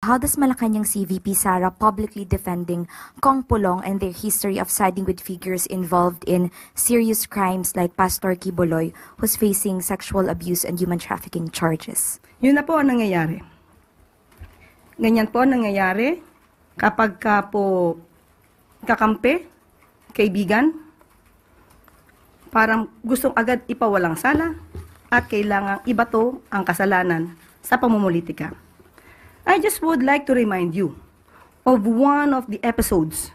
how does Malacanang CVP Sara publicly defending Kong Pulong and their history of siding with figures involved in serious crimes like Pastor Quiboloy, who's facing sexual abuse and human trafficking charges? Yun na po ang nangyayari. Ganyan po ang nangyayari kapag ka po kakampi, kaibigan, parang gustong agad ipawalang sala at kailangang ibato ang kasalanan sa pamumulitika. I just would like to remind you of one of the episodes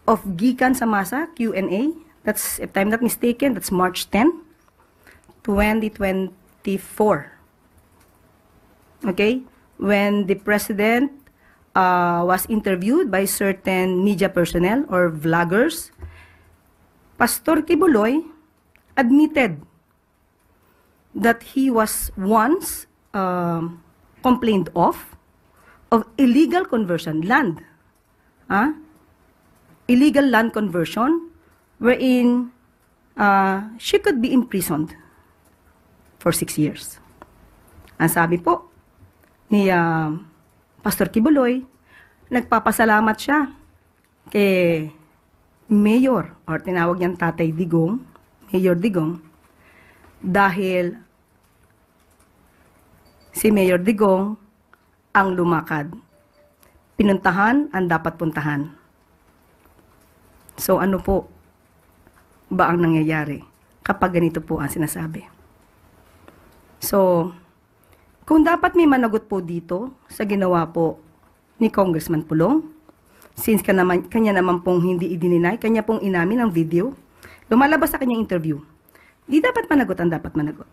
of Gikan sa Masa Q&A. That's, if I'm not mistaken, that's March 10, 2024. Okay? When the president was interviewed by certain media personnel or vloggers, Pastor Quiboloy admitted that he was once complained of illegal conversion land. Illegal land conversion wherein she could be imprisoned for 6 years. Ang sabi po ni Pastor Quiboloy, nagpapasalamat siya kay Mayor, or tinawag niyang Tatay Digong, Mayor Digong, dahil si Mayor Digong ang lumakad. Pinuntahan ang dapat puntahan. So ano po ba ang nangyayari kapag ganito po ang sinasabi? So, kung dapat may managot po dito sa ginawa po ni Congressman Pulong, since kanya naman pong hindi idininay, kanya pong inamin ang video, lumalabas sa kanyang interview, di dapat managot ang dapat managot.